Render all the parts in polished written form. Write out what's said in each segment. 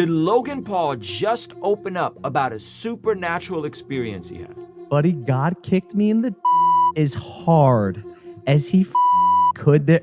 Did Logan Paul just open up about a supernatural experience he had? Buddy, God kicked me in the as hard as he could. There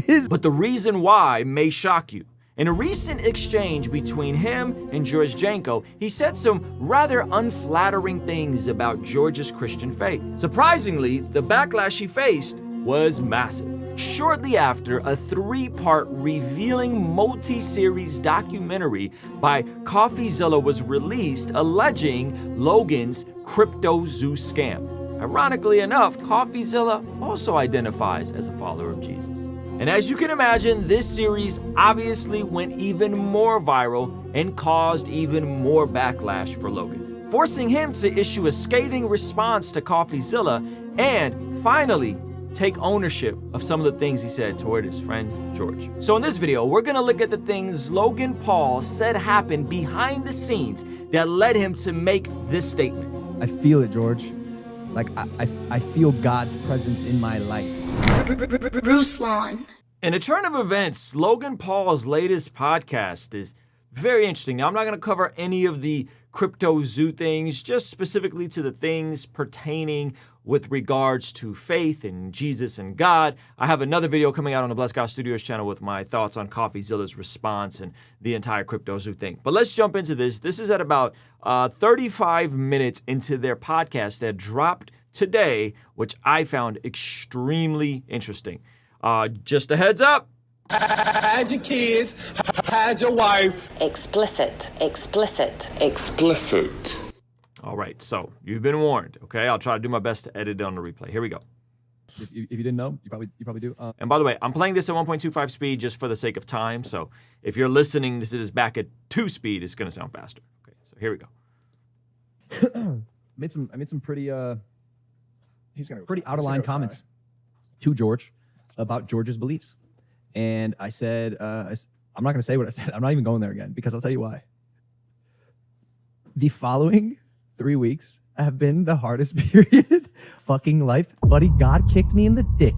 is. But the reason why may shock you. In a recent exchange between him and George Janko, he said some rather unflattering things about George's Christian faith. Surprisingly, the backlash he faced was massive. Shortly after, a 3-part revealing multi-series documentary by CoffeeZilla was released alleging Logan's crypto zoo scam. Ironically enough, CoffeeZilla also identifies as a follower of Jesus. And as you can imagine, this series obviously went even more viral and caused even more backlash for Logan, forcing him to issue a scathing response to CoffeeZilla and finally take ownership of some of the things he said toward his friend George. So in this video, we're gonna look at the things Logan Paul said happened behind the scenes that led him to make this statement. I feel it, George. Like, I feel God's presence in my life. Ruslan. In a turn of events, Logan Paul's latest podcast is very interesting. Now, I'm not going to cover any of the crypto zoo things, just specifically to the things pertaining with regards to faith and Jesus and God. I have another video coming out on the Blessed God Studios channel with my thoughts on CoffeeZilla's response and the entire crypto zoo thing. But let's jump into this. This is at about 35 minutes into their podcast that dropped today, which I found extremely interesting. Just a heads up. Hide your kids, hide your wife. Explicit, explicit, explicit. All right, so you've been warned, okay? I'll try to do my best to edit it on the replay. Here we go. If you didn't know, you probably do. And by the way, I'm playing this at 1.25 speed just for the sake of time. So if you're listening, this is back at 2 speed. It's gonna sound faster. Okay, so here we go. I made some pretty out of line comments to George about George's beliefs, and I said I'm not gonna say what I said. I'm not even going there again because I'll tell you why. The following 3 weeks have been the hardest period fucking life, buddy. God kicked me in the dick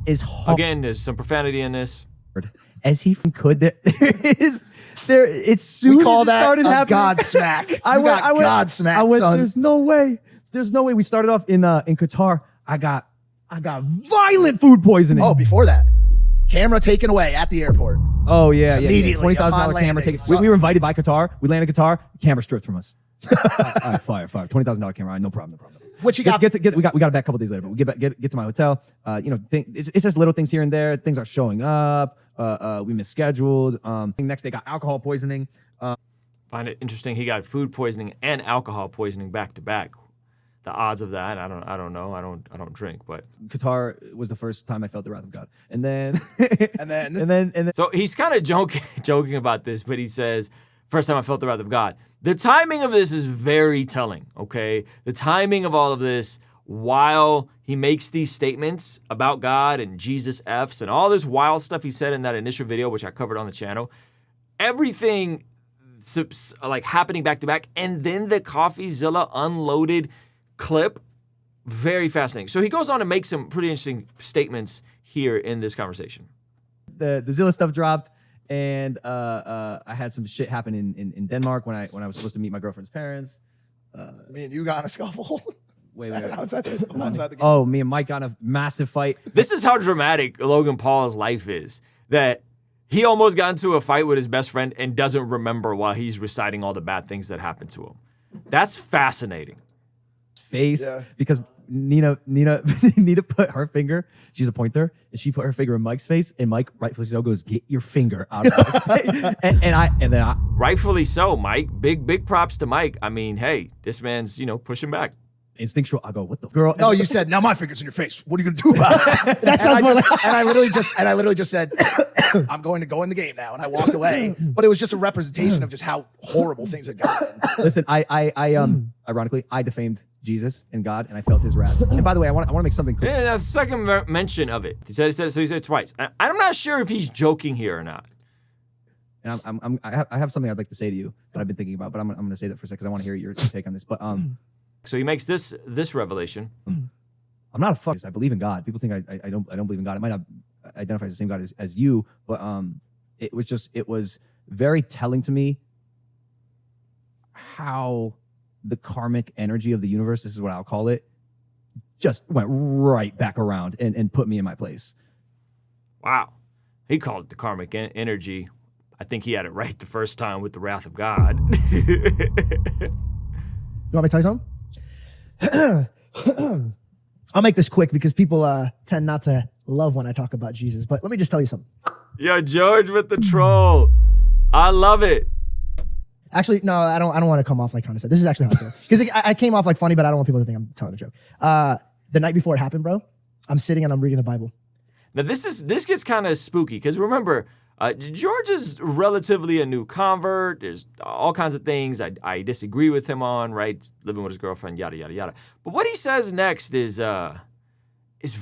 as hard. Again, there's some profanity in this. As he could. It's soon we call as it that started a happening. God smack. I went God smack, son. There's no way. We started off in Qatar. I got violent food poisoning. Oh, before that, camera taken away at the airport. Oh yeah. Immediately, $20,000 camera taken. We were invited by Qatar. We landed in Qatar. Camera stripped from us. All right, fire. $20,000 camera. No problem. What you got? We got it back a couple days later. But we get to my hotel. It's just little things here and there. Things aren't showing up. We misscheduled. Next day got alcohol poisoning. Find it interesting. He got food poisoning and alcohol poisoning back to back. The odds of that, I don't know. I don't drink, but Qatar was the first time I felt the wrath of God. And then and then So he's kind of joking about this, but he says, first time I felt the wrath of God. The timing of this is very telling, okay? The timing of all of this, while he makes these statements about God and Jesus F's and all this wild stuff he said in that initial video, which I covered on the channel, everything like happening back to back, and then the CoffeeZilla unloaded clip, very fascinating. So he goes on to make some pretty interesting statements here in this conversation. The Zilla stuff dropped, and I had some shit happen in Denmark when I was supposed to meet my girlfriend's parents. me and you got in a scuffle. Wait. outside the game. Oh, me and Mike got in a massive fight. This is how dramatic Logan Paul's life is, that he almost got into a fight with his best friend and doesn't remember while he's reciting all the bad things that happened to him. That's fascinating. Face, because Nina put her finger, she's a pointer, and she put her finger in Mike's face, and Mike rightfully so goes, "Get your finger out of it." and then I Rightfully so, Mike. Big props to Mike. I mean, hey, this man's, pushing back. Instinctual. I go, "What the girl?" No, you said, "Now my finger's in your face. What are you gonna do about it?" That sounds more like. And I literally just said, "I'm going to go in the game now," and I walked away. But it was just a representation of just how horrible things had gotten. Listen, ironically, I defamed Jesus and God, and I felt his wrath. And by the way, I want to make something clear. Yeah, that's the second mention of it. He said it twice. I'm not sure if he's joking here or not. And I have something I'd like to say to you that I've been thinking about, but I'm going to say that for a second because I want to hear your take on this. But So he makes this revelation. I'm not a fuck. I believe in God. People think I don't believe in God. I might not identify as the same God as you, but it was very telling to me how the karmic energy of the universe, this is what I'll call it, just went right back around and put me in my place. Wow. He called it the karmic energy. I think he had it right the first time with the wrath of God. You want me to tell you something? I'll make this quick because people tend not to love when I talk about Jesus. But let me just tell you something. Yo, George with the troll. I love it. Actually, no, I don't want to come off like condescending. This is actually how I feel. Because I came off like funny, but I don't want people to think I'm telling a joke. The night before it happened, bro, I'm sitting and I'm reading the Bible. Now this gets kind of spooky because remember, George is relatively a new convert. There's all kinds of things I disagree with him on, right? Living with his girlfriend, yada yada yada. But what he says next is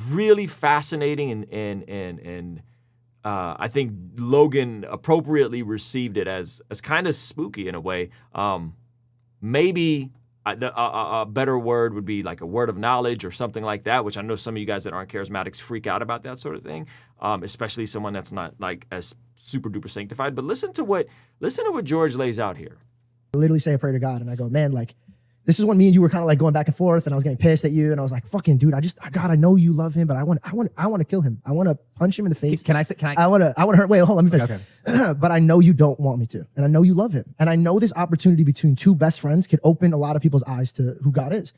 really fascinating, and I think Logan appropriately received it as kind of spooky in a way. Maybe a better word would be like a word of knowledge or something like that, which I know some of you guys that aren't charismatics freak out about that sort of thing, especially someone that's not like as super duper sanctified. But listen to what George lays out here. I literally say a prayer to God, and I go, man, like, this is when me and you were kind of like going back and forth, and I was getting pissed at you, and I was like, fucking dude, God, I know you love him, but I want to kill him. I want to punch him in the face. I want to hurt. Wait, hold on, let me finish. Okay. But I know you don't want me to, and I know you love him, and I know this opportunity between two best friends could open a lot of people's eyes to who God is.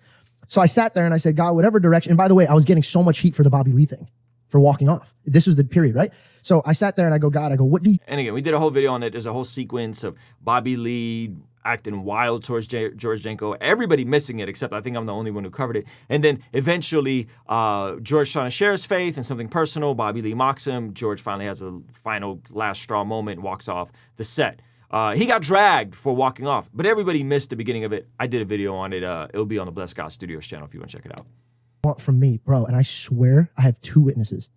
So I sat there and I said, God, whatever direction. And by the way, I was getting so much heat for the Bobby Lee thing, for walking off. This was the period, right? So I sat there and I go, God, what do you? And again, we did a whole video on it. There's a whole sequence of Bobby Lee acting wild towards George Janko. Everybody missing it, except I think I'm the only one who covered it. And then eventually, George trying to share his faith and something personal. Bobby Lee mocks him. George finally has a final last straw moment and walks off the set. He got dragged for walking off, but everybody missed the beginning of it. I did a video on it. It'll be on the Blessed God Studios channel if you want to check it out. Want from me, bro? And I swear I have two witnesses.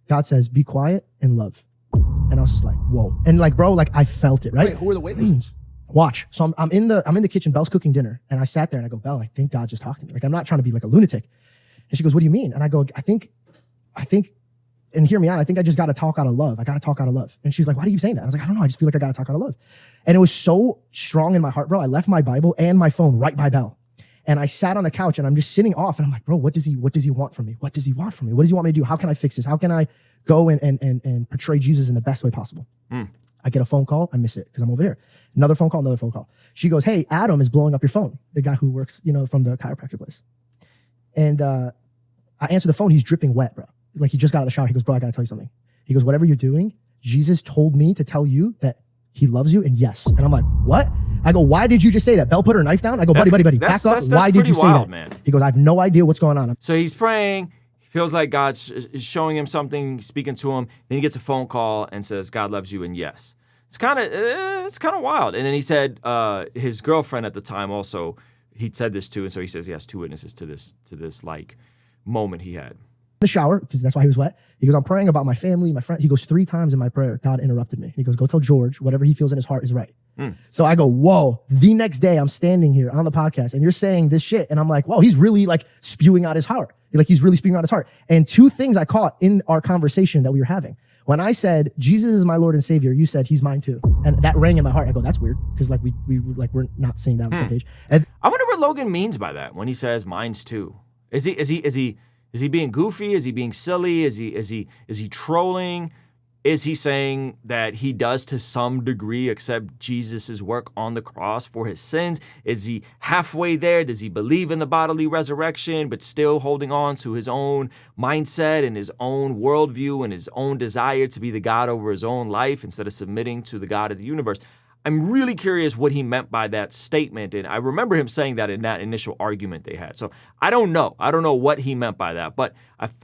God says, be quiet and love. And I was just like, whoa. And like, bro, like I felt it, right? Wait, who are the witnesses? Watch. So I'm in the kitchen. Belle's cooking dinner, and I sat there and I go, Belle, I think God just talked to me. Like, I'm not trying to be like a lunatic. And she goes, what do you mean? And I go, I think, and hear me out. I think I just got to talk out of love. I got to talk out of love. And she's like, why do you keep saying that? I was like, I don't know. I just feel like I got to talk out of love. And it was so strong in my heart, bro. I left my Bible and my phone right by Belle. And I sat on the couch and I'm just sitting off. And I'm like, bro, what does he want from me? What does he want from me? What does he want me to do? How can I fix this? How can I go and portray Jesus in the best way possible? I get a phone call. I miss it because I'm over here. Another phone call. She goes, hey, Adam is blowing up your phone. The guy who works, from the chiropractor place. And I answer the phone. He's dripping wet, bro. Like he just got out of the shower. He goes, bro, I got to tell you something. He goes, whatever you're doing, Jesus told me to tell you that he loves you. And yes. And I'm like, what? I go, why did you just say that? Belle put her knife down. I go, buddy, back up. Why did you say that? Man. He goes, I have no idea what's going on. So he's praying. He feels like God's showing him something, speaking to him. Then he gets a phone call and says, God loves you. And yes. It's kind of wild. And then he said his girlfriend at the time also, he'd said this too. And so he says he has two witnesses to this like moment he had. The shower, because that's why he was wet. He goes, I'm praying about my family, my friend. He goes, 3 times in my prayer, God interrupted me. He goes, go tell George, whatever he feels in his heart is right. So I go, whoa. The next day I'm standing here on the podcast and you're saying this shit. And I'm like, whoa, he's really like spewing out his heart. Like he's really spewing out his heart. And 2 things I caught in our conversation that we were having. When I said, Jesus is my Lord and Savior, you said he's mine too. And that rang in my heart. I go, that's weird. Because like we're not seeing that on the same page. And I wonder what Logan means by that when he says mine's too. Is he being goofy? Is he being silly? Is he trolling? Is he saying that he does to some degree accept Jesus' work on the cross for his sins? Is he halfway there? Does he believe in the bodily resurrection, but still holding on to his own mindset and his own worldview and his own desire to be the God over his own life instead of submitting to the God of the universe? I'm really curious what he meant by that statement. And I remember him saying that in that initial argument they had. So I don't know. I don't know what he meant by that. But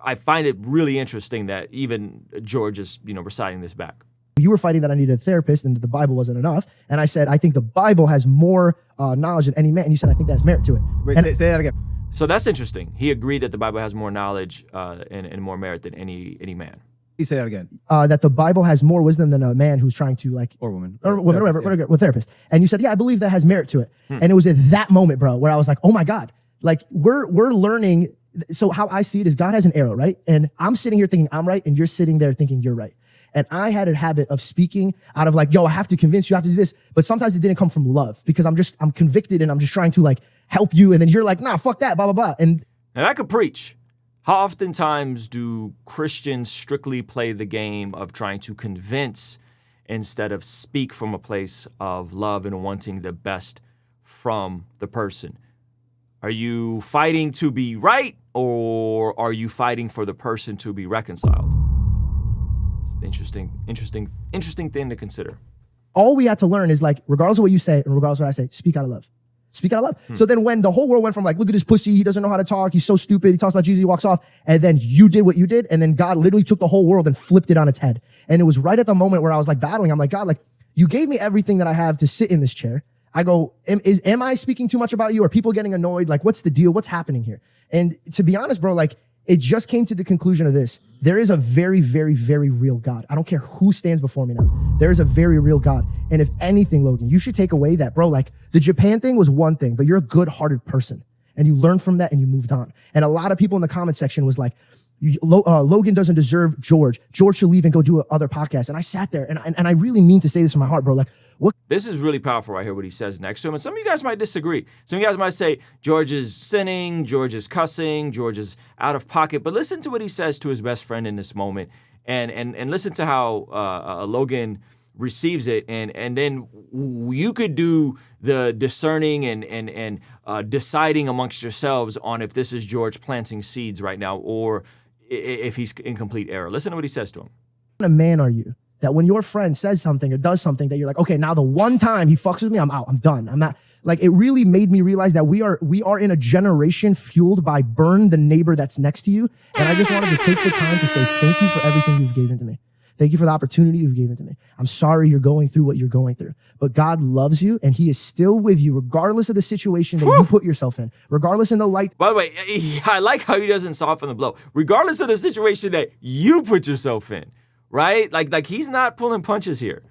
I find it really interesting that even George is, reciting this back. You were fighting that I needed a therapist and that the Bible wasn't enough. And I said, I think the Bible has more knowledge than any man. And you said, I think that's merit to it. Wait, say that again. So that's interesting. He agreed that the Bible has more knowledge and more merit than any man. You say that again. That the Bible has more wisdom than a man who's trying to or woman, or whatever, therapist. And you said, yeah, I believe that has merit to it. And it was at that moment, bro, where I was like, oh my God, like we're learning. So how I see it is God has an arrow, right? And I'm sitting here thinking I'm right. And you're sitting there thinking you're right. And I had a habit of speaking out of like, yo, I have to convince you, I have to do this. But sometimes it didn't come from love because I'm convicted and I'm just trying to like help you. And then you're like, nah, fuck that, blah, blah, blah. And I could preach. How oftentimes do Christians strictly play the game of trying to convince instead of speak from a place of love and wanting the best from the person? Are you fighting to be right, or are you fighting for the person to be reconciled? Interesting thing to consider. all we had to learn is like, regardless of what you say and regardless of what I say, speak out of love. Speak out of love. So then when the whole world went from like, look at this pussy, he doesn't know how to talk, he's so stupid, he talks about Jesus, he walks off, and then you did what you did, and then God literally took the whole world and flipped it on its head. And it was right at the moment where I was like battling. I'm like, God, like, you gave me everything that I have to sit in this chair. I go, am I speaking too much about you? Are people getting annoyed? Like, what's the deal? What's happening here? And to be honest, bro, like, it just came to the conclusion of this. There is a very, very, very real God. I don't care who stands before me now. There is a very real God. And if anything, Logan, you should take away that, bro, like the Japan thing was one thing, but you're a good-hearted person. And you learned from that and you moved on. And a lot of people in the comment section was like, Logan doesn't deserve George. George should leave and go do other podcasts. And I sat there and I really mean to say this from my heart, bro. Like, what? This is really powerful right here, what he says next to him. And some of you guys might disagree. Some of you guys might say, George is sinning, George is cussing, George is out of pocket. But listen to what he says to his best friend in this moment. And listen to how Logan receives it. And then you could do the discerning and deciding amongst yourselves on if this is George planting seeds right now or if he's in complete error. Listen to what he says to him. What kind of man are you that when your friend says something or does something that you're like, okay, now the one time he fucks with me, I'm out, I'm done. I'm not. Like, it really made me realize that we are in a generation fueled by burn the neighbor that's next to you. And I just wanted to take the time to say thank you for everything you've given to me. Thank you for the opportunity you've given to me. I'm sorry you're going through what you're going through, but God loves you and he is still with you regardless of the situation that you put yourself in, regardless in the light. By the way, I like how he doesn't soften the blow. Regardless of the situation that you put yourself in, right? Like he's not pulling punches here.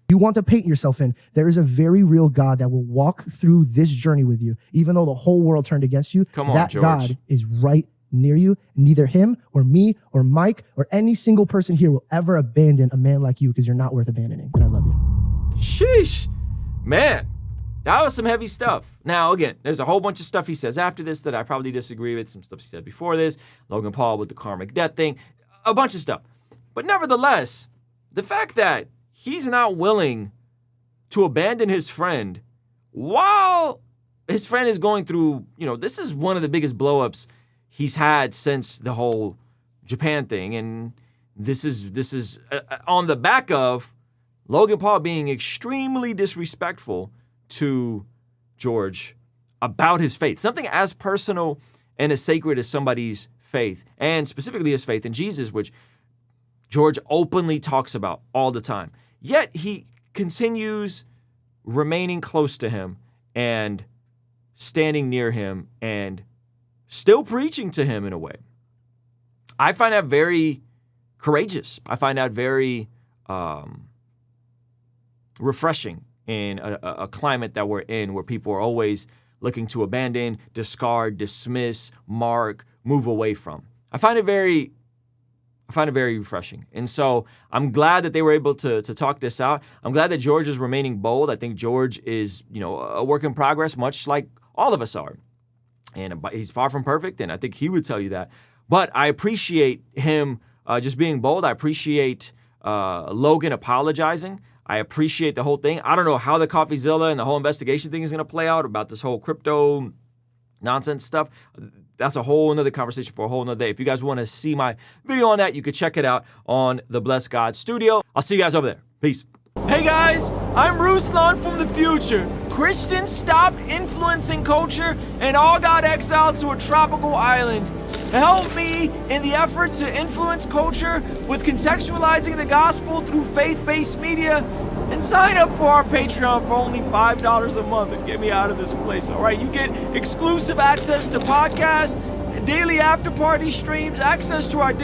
You want to paint yourself in. There is a very real God that will walk through this journey with you, even though the whole world turned against you. Come on, that George. God is right near you. Neither him or me or Mike or any single person here will ever abandon a man like you because you're not worth abandoning. And I love you. Sheesh. Man, that was some heavy stuff. Now, again, there's a whole bunch of stuff he says after this that I probably disagree with. Some stuff he said before this. Logan Paul with the karmic death thing. A bunch of stuff. But nevertheless, the fact that he's not willing to abandon his friend while his friend is going through, this is one of the biggest blow-ups he's had since the whole Japan thing. And this is on the back of Logan Paul being extremely disrespectful to George about his faith. Something as personal and as sacred as somebody's faith, and specifically his faith in Jesus, which George openly talks about all the time. Yet he continues remaining close to him and standing near him and still preaching to him in a way. I find that very courageous. I find that very refreshing in a climate that we're in where people are always looking to abandon, discard, dismiss, mark, move away from. I find it very refreshing. And so I'm glad that they were able to talk this out. I'm glad that George is remaining bold. I think George is, a work in progress, much like all of us are. And he's far from perfect, and I think he would tell you that. But I appreciate him just being bold. I appreciate Logan apologizing. I appreciate the whole thing. I don't know how the CoffeeZilla and the whole investigation thing is going to play out about this whole crypto nonsense stuff. That's a whole nother conversation for a whole nother day. If you guys want to see my video on that, you could check it out on the Blessed God Studio. I'll see you guys over there. Peace. Hey guys, I'm Ruslan from the future. Christians stopped influencing culture and all got exiled to a tropical island. Help me in the effort to influence culture with contextualizing the gospel through faith-based media, and sign up for our Patreon for only $5 a month and get me out of this place, all right? You get exclusive access to podcasts, daily after-party streams, access to our